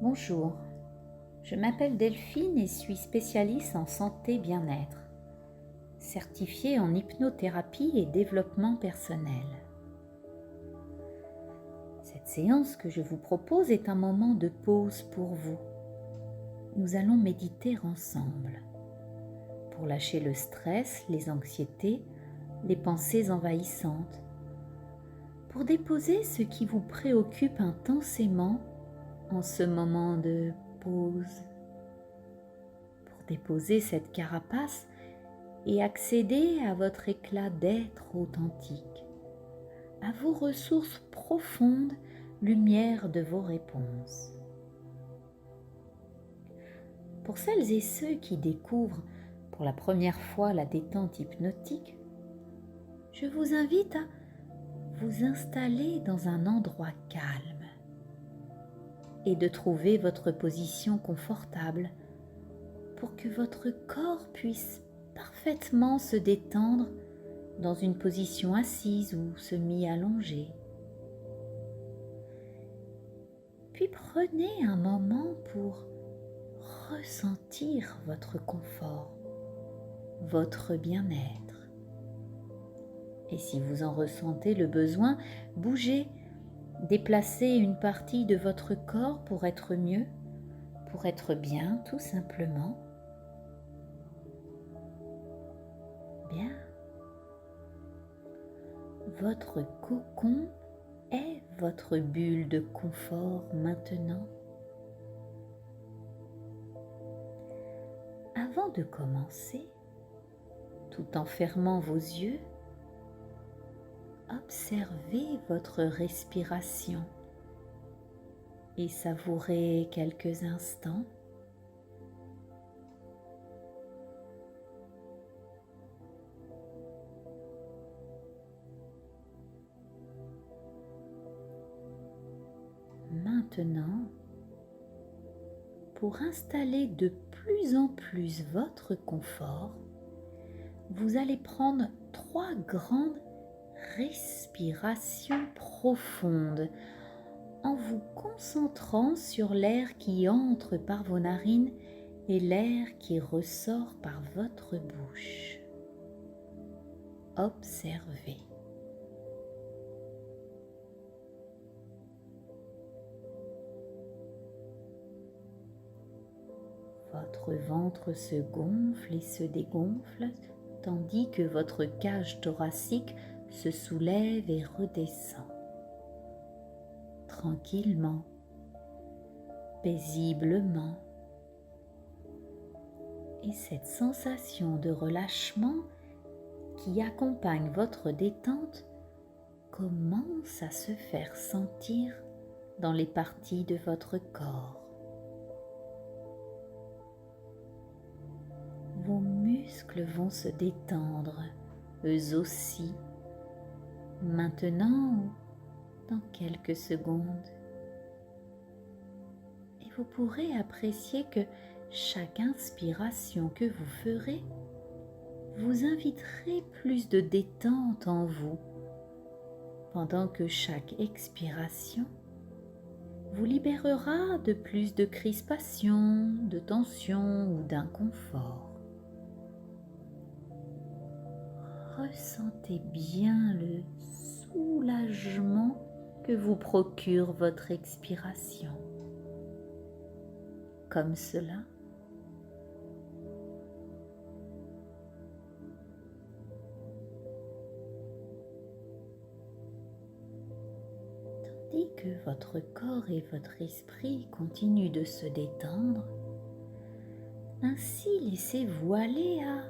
Bonjour, je m'appelle Delphine et suis spécialiste en santé bien-être, certifiée en hypnothérapie et développement personnel. Cette séance que je vous propose est un moment de pause pour vous. Nous allons méditer ensemble pour lâcher le stress, les anxiétés, les pensées envahissantes, pour déposer ce qui vous préoccupe intensément en ce moment de pause, pour déposer cette carapace et accéder à votre éclat d'être authentique, à vos ressources profondes, lumière de vos réponses. Pour celles et ceux qui découvrent pour la première fois la détente hypnotique, je vous invite à vous installer dans un endroit calme et de trouver votre position confortable pour que votre corps puisse parfaitement se détendre dans une position assise ou semi-allongée. Puis prenez un moment pour ressentir votre confort, votre bien-être. Et si vous en ressentez le besoin, bougez, déplacez une partie de votre corps pour être mieux, pour être bien tout simplement. Bien. Votre cocon est votre bulle de confort maintenant. Avant de commencer, tout en fermant vos yeux, observez votre respiration et savourez quelques instants. Maintenant, pour installer de plus en plus votre confort, vous allez prendre 3 grandes respirations profondes en vous concentrant sur l'air qui entre par vos narines et l'air qui ressort par votre bouche. Observez. Votre ventre se gonfle et se dégonfle, tandis que votre cage thoracique se soulève et redescend. Tranquillement, paisiblement. Et cette sensation de relâchement qui accompagne votre détente commence à se faire sentir dans les parties de votre corps. Vos muscles vont se détendre, eux aussi, maintenant ou dans quelques secondes. Et vous pourrez apprécier que chaque inspiration que vous ferez vous inviterait plus de détente en vous, pendant que chaque expiration vous libérera de plus de crispation, de tension ou d'inconfort. Ressentez bien le soulagement que vous procure votre expiration. Comme cela. Tandis que votre corps et votre esprit continuent de se détendre, ainsi laissez-vous aller à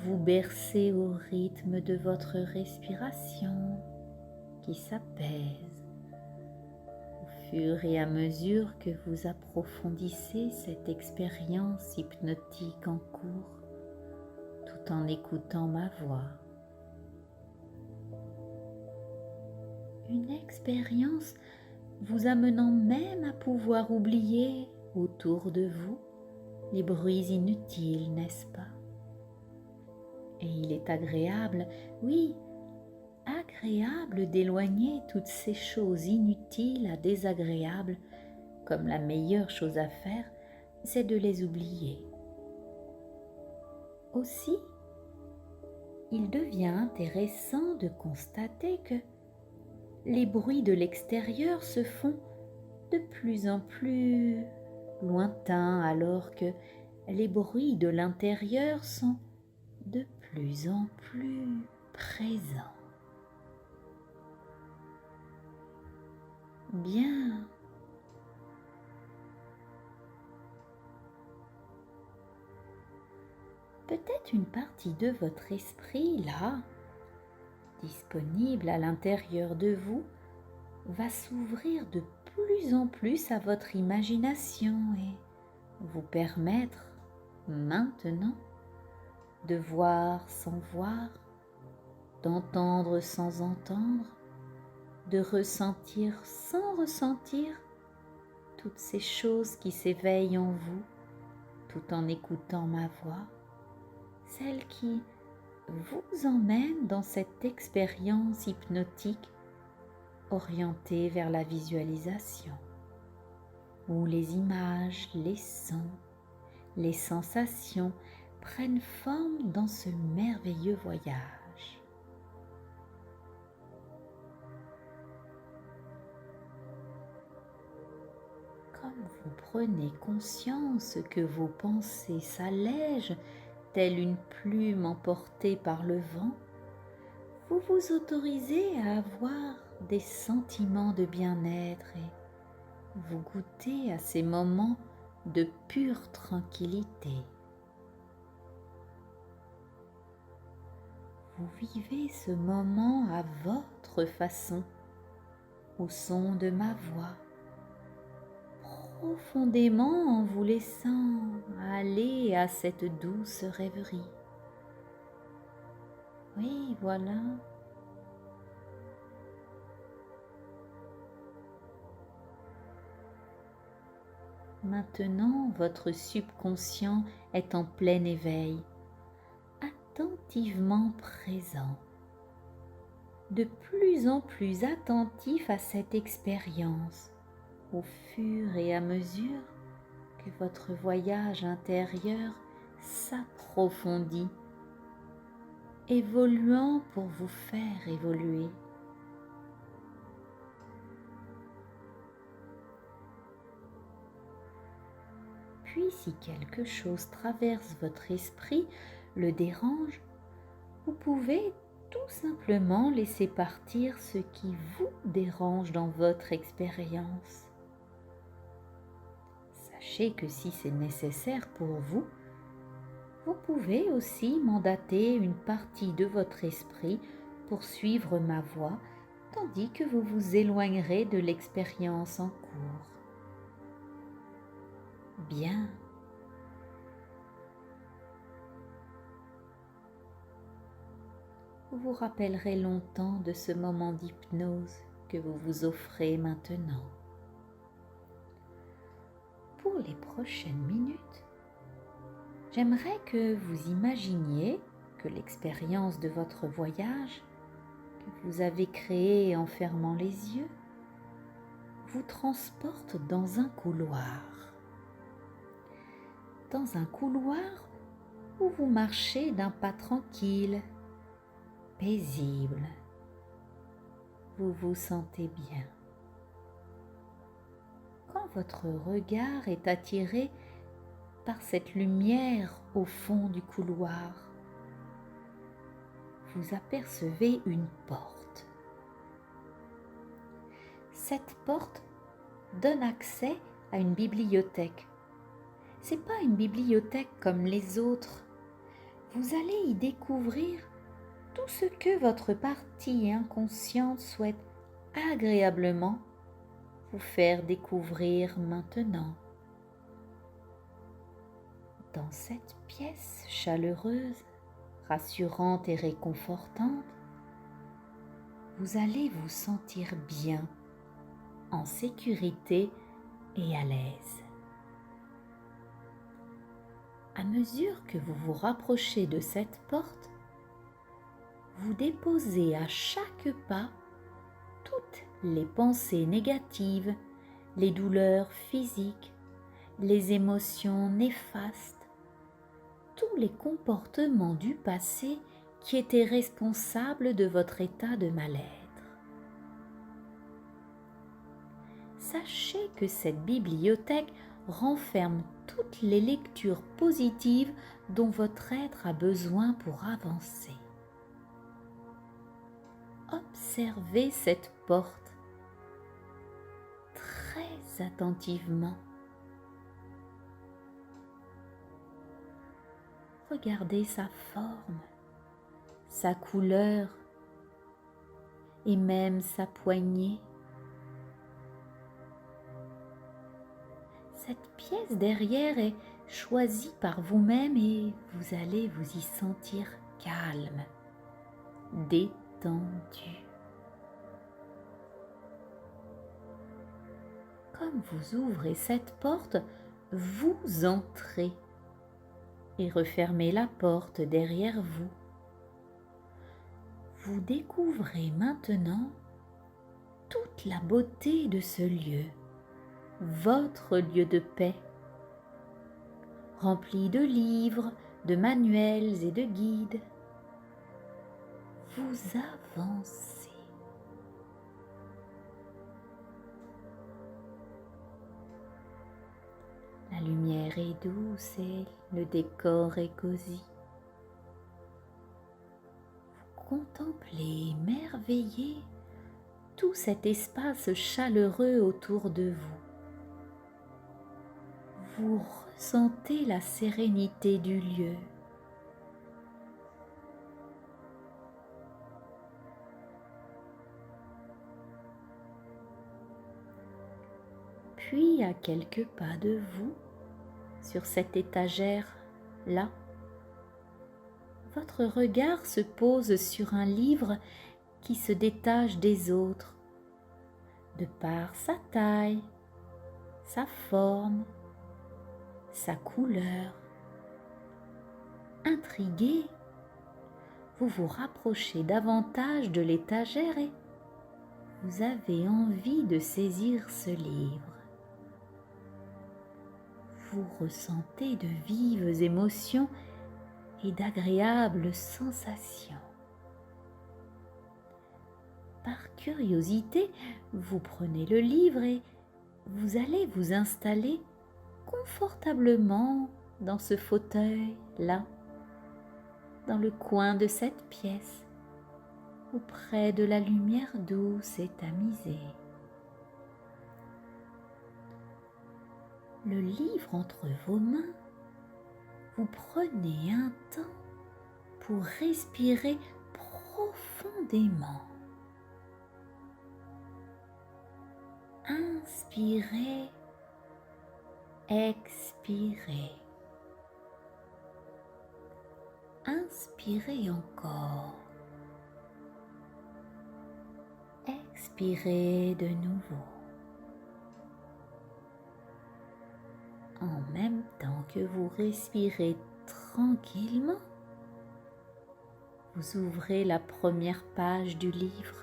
vous bercez au rythme de votre respiration qui s'apaise au fur et à mesure que vous approfondissez cette expérience hypnotique en cours tout en écoutant ma voix. Une expérience vous amenant même à pouvoir oublier autour de vous les bruits inutiles, n'est-ce pas? Et il est agréable, oui, agréable d'éloigner toutes ces choses inutiles à désagréables comme la meilleure chose à faire, c'est de les oublier. Aussi, il devient intéressant de constater que les bruits de l'extérieur se font de plus en plus lointains alors que les bruits de l'intérieur sont de plus en plus présents. Bien. Peut-être une partie de votre esprit, là, disponible à l'intérieur de vous, va s'ouvrir de plus en plus à votre imagination et vous permettre maintenant de voir sans voir, d'entendre sans entendre, de ressentir sans ressentir toutes ces choses qui s'éveillent en vous tout en écoutant ma voix, celle qui vous emmène dans cette expérience hypnotique orientée vers la visualisation, où les images, les sons, les sensations prennent forme dans ce merveilleux voyage. Comme vous prenez conscience que vos pensées s'allègent telle une plume emportée par le vent, vous vous autorisez à avoir des sentiments de bien-être et vous goûtez à ces moments de pure tranquillité. Vous vivez ce moment à votre façon, au son de ma voix, profondément en vous laissant aller à cette douce rêverie. Oui, voilà. Maintenant, votre subconscient est en plein éveil, attentivement présent, de plus en plus attentif à cette expérience, au fur et à mesure que votre voyage intérieur s'approfondit, évoluant pour vous faire évoluer. Puis si quelque chose traverse votre esprit, le dérange, vous pouvez tout simplement laisser partir ce qui vous dérange dans votre expérience. Sachez que si c'est nécessaire pour vous, vous pouvez aussi mandater une partie de votre esprit pour suivre ma voix, tandis que vous vous éloignerez de l'expérience en cours. Bien. Vous vous rappellerez longtemps de ce moment d'hypnose que vous vous offrez maintenant. Pour les prochaines minutes, j'aimerais que vous imaginiez que l'expérience de votre voyage que vous avez créé en fermant les yeux vous transporte dans un couloir. Dans un couloir où vous marchez d'un pas tranquille, paisible. Vous vous sentez bien. Quand votre regard est attiré par cette lumière au fond du couloir, vous apercevez une porte. Cette porte donne accès à une bibliothèque. C'est pas une bibliothèque comme les autres. Vous allez y découvrir tout ce que votre partie inconsciente souhaite agréablement vous faire découvrir maintenant. Dans cette pièce chaleureuse, rassurante et réconfortante, vous allez vous sentir bien, en sécurité et à l'aise. À mesure que vous vous rapprochez de cette porte, vous déposez à chaque pas toutes les pensées négatives les douleurs physiques, les émotions néfastes, tous les comportements du passé qui étaient responsables de votre état de mal-être. Sachez que cette bibliothèque renferme toutes les lectures positives dont votre être a besoin pour avancer. Observez cette porte très attentivement. Regardez sa forme, sa couleur et même sa poignée. Cette pièce derrière est choisie par vous-même et vous allez vous y sentir calme, détendu. Comme vous ouvrez cette porte, vous entrez et refermez la porte derrière vous. Vous découvrez maintenant toute la beauté de ce lieu, votre lieu de paix, rempli de livres, de manuels et de guides. Vous avancez. La lumière est douce et le décor est cosy. Vous contemplez, émerveillez tout cet espace chaleureux autour de vous. Vous ressentez la sérénité du lieu. Puis, à quelques pas de vous, sur cette étagère-là, votre regard se pose sur un livre qui se détache des autres, de par sa taille, sa forme, sa couleur. Intrigué, vous vous rapprochez davantage de l'étagère et vous avez envie de saisir ce livre. Vous ressentez de vives émotions et d'agréables sensations. Par curiosité, vous prenez le livre et vous allez vous installer confortablement dans ce fauteuil-là, dans le coin de cette pièce, auprès de la lumière douce et tamisée. Le livre entre vos mains, vous prenez un temps pour respirer profondément. Inspirez, expirez. Inspirez encore. Expirez de nouveau. En même temps que vous respirez tranquillement, vous ouvrez la première page du livre,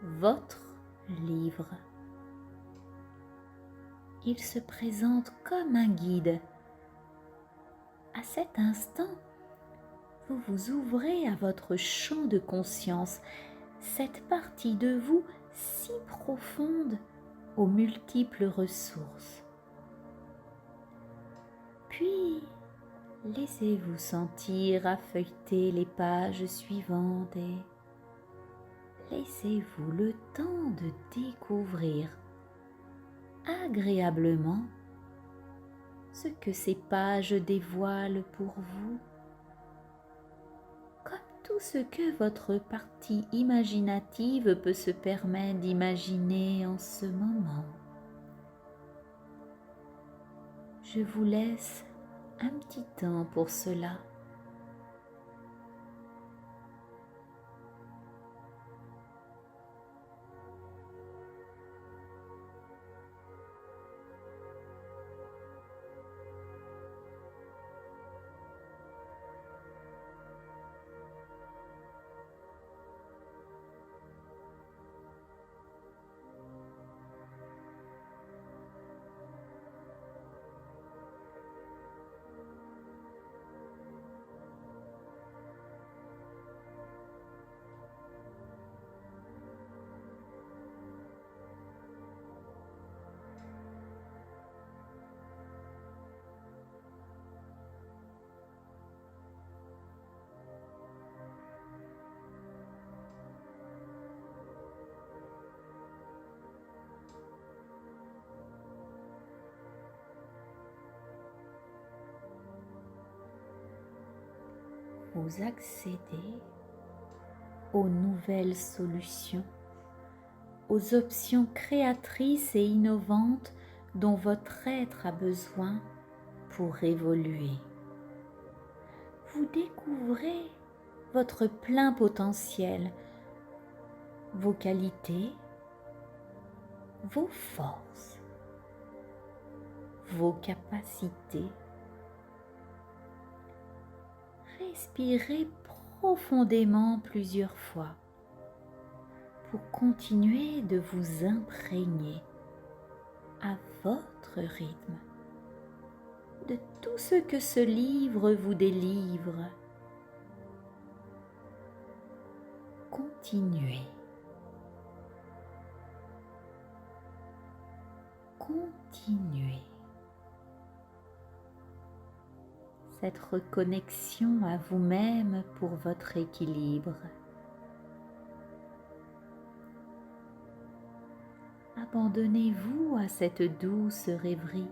votre livre. Il se présente comme un guide. À cet instant, vous vous ouvrez à votre champ de conscience, cette partie de vous si profonde aux multiples ressources. Puis, laissez-vous sentir à feuilleter les pages suivantes et laissez-vous le temps de découvrir agréablement ce que ces pages dévoilent pour vous, comme tout ce que votre partie imaginative peut se permettre d'imaginer en ce moment. Je vous laisse un petit temps pour cela. vous accéder aux nouvelles solutions, aux options créatrices et innovantes dont votre être a besoin pour évoluer. Vous découvrez votre plein potentiel, vos qualités, vos forces, vos capacités. Respirez profondément plusieurs fois pour continuer de vous imprégner à votre rythme de tout ce que ce livre vous délivre. Continuez. Continuez. Cette reconnexion à vous-même pour votre équilibre. Abandonnez-vous à cette douce rêverie,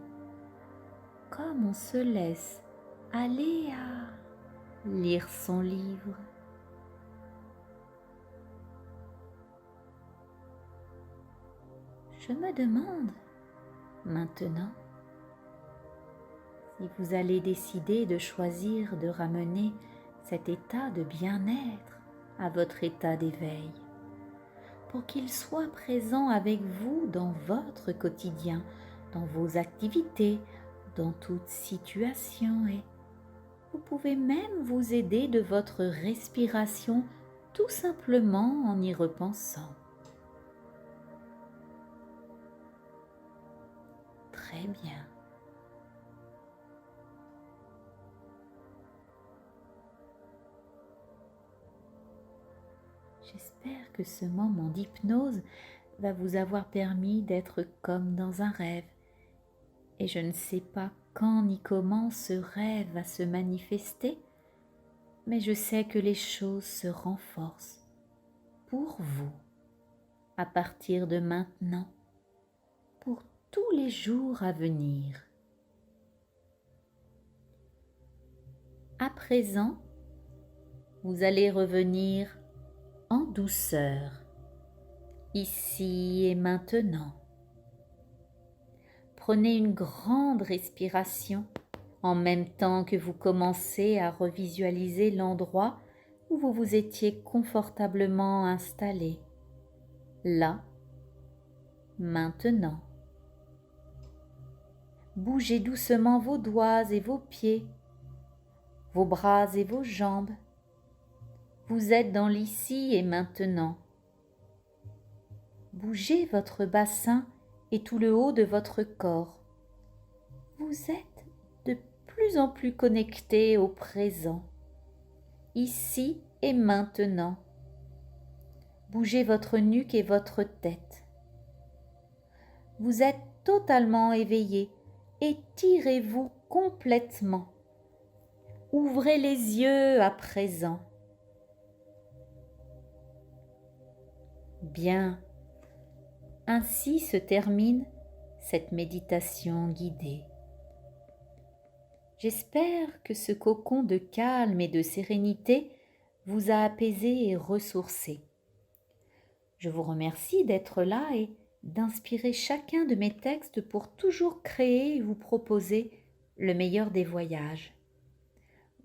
comme on se laisse aller à lire son livre. Je me demande maintenant si vous allez décider de choisir de ramener cet état de bien-être à votre état d'éveil, pour qu'il soit présent avec vous dans votre quotidien, dans vos activités, dans toute situation, et vous pouvez même vous aider de votre respiration tout simplement en y repensant. Très bien. J'espère que ce moment d'hypnose va vous avoir permis d'être comme dans un rêve. Et je ne sais pas quand ni comment ce rêve va se manifester, mais je sais que les choses se renforcent pour vous à partir de maintenant, pour tous les jours à venir. À présent, vous allez revenir en douceur, ici et maintenant. Prenez une grande respiration en même temps que vous commencez à revisualiser l'endroit où vous vous étiez confortablement installé, là, maintenant. Bougez doucement vos doigts et vos pieds, vos bras et vos jambes. Vous êtes dans l'ici et maintenant. Bougez votre bassin et tout le haut de votre corps. Vous êtes de plus en plus connecté au présent, ici et maintenant. Bougez votre nuque et votre tête. Vous êtes totalement éveillé. Étirez-vous complètement. Ouvrez les yeux à présent. Bien, ainsi se termine cette méditation guidée. J'espère que ce cocon de calme et de sérénité vous a apaisé et ressourcé. Je vous remercie d'être là et d'inspirer chacun de mes textes pour toujours créer et vous proposer le meilleur des voyages.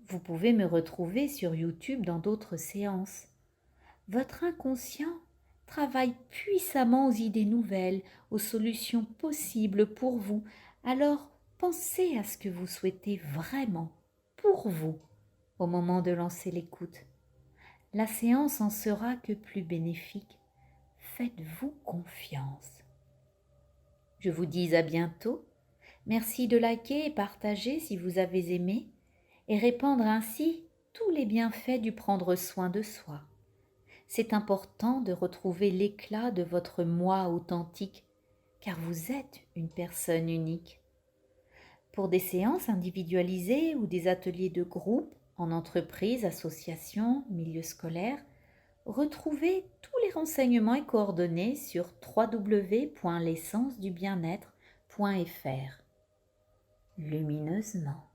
Vous pouvez me retrouver sur YouTube dans d'autres séances. Votre inconscient travaille puissamment aux idées nouvelles, aux solutions possibles pour vous. Alors, pensez à ce que vous souhaitez vraiment pour vous au moment de lancer l'écoute. La séance en sera que plus bénéfique. Faites-vous confiance. Je vous dis à bientôt. Merci de liker et partager si vous avez aimé et répandre ainsi tous les bienfaits du prendre soin de soi. C'est important de retrouver l'éclat de votre moi authentique, car vous êtes une personne unique. Pour des séances individualisées ou des ateliers de groupe, en entreprise, association, milieu scolaire, retrouvez tous les renseignements et coordonnées sur www.l'essencedubien-être.fr. Lumineusement.